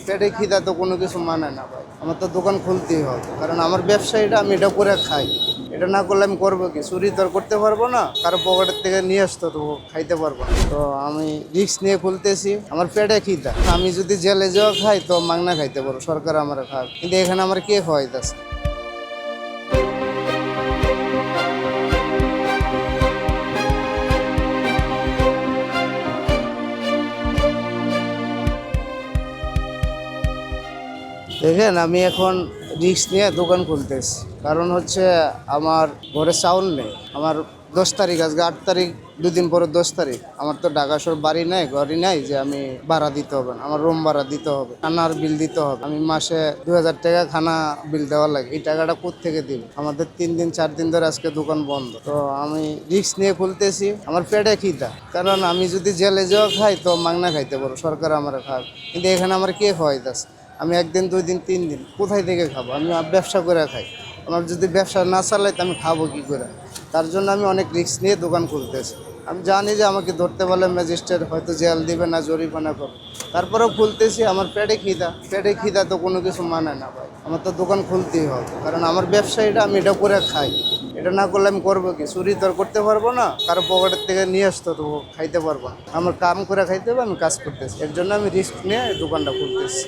পেটে খিদা তো কোনো কিছু মানে না ভাই, আমার তো দোকান খুলতেই হবে, কারণ আমার ব্যবসা এটা, আমি এটা করে খাই। এটা না করলে আমি করবো কি? চুরি তো আর করতে পারবো না, কারো পকেটের থেকে নিয়ে আসতো তো খাইতে পারবো না। তো আমি রিস্ক নিয়ে খুলতেছি, আমার পেটে খিদা। আমি যদি জেলে যাওয়া খাই তো মাংনা খাইতে পারবো, সরকার আমার খাক, কিন্তু এখানে আমার কে খাওয়াইতেছে? দেখেন, আমি এখন রিস্ক নিয়ে দোকান খুলতেছি, কারণ হচ্ছে আমার ঘরে চাউল নেই। আমার 10 তারিখ, আজকে 8 তারিখ, 2 দিন পরে 10 তারিখ। আমার তো ঢাকা শহর বাড়ি নাই, ঘরই নাই যে আমি ভাড়া দিতে হবে না, আমার রুম ভাড়া দিতে হবে, খানার বিল দিতে হবে। আমি মাসে 2000 টাকা খানা বিল দেওয়া লাগে, এই টাকাটা কোত্থেকে দিব? আমাদের 3 দিন 4 দিন ধরে আজকে দোকান বন্ধ। তো আমি রিস্ক নিয়ে খুলতেছি, আমার পেটে খিদা, কারণ আমি যদি জেলে যাওয়া খাই তো মাংনা খাইতে পারবো, সরকার আমার খাক, কিন্তু এখানে আমার কে খাওয়াইতেছে? আমি 1 দিন 2 দিন 3 দিন কোথায় থেকে খাবো? আমি ব্যবসা করে খাই, আমার যদি ব্যবসা না চালাই তো আমি খাবো কী করে? তার জন্য আমি অনেক রিস্ক নিয়ে দোকান খুলতেছি। আমি জানি যে আমাকে ধরতে পারলে ম্যাজিস্ট্রেট হয়তো জেল দিবে না, জরিমানা করবে, তারপরেও খুলতেছি। আমার পেটে খিদা, পেটে খিদা তো কোনো কিছু মানে না ভাই, আমার তো দোকান খুলতেই হবে, কারণ আমার ব্যবসা এটা, আমি এটা করে খাই। এটা না করলে আমি করবো কি? চুরি তো আর করতে পারবো না, কারো পকেটের থেকে নিয়ে আসতো তো খাইতে পারবো না। আমার কাম করে খাইতে হবে, আমি কাজ করতেছি, এর জন্য আমি রিস্ক নিয়ে এই দোকানটা খুলতেছি।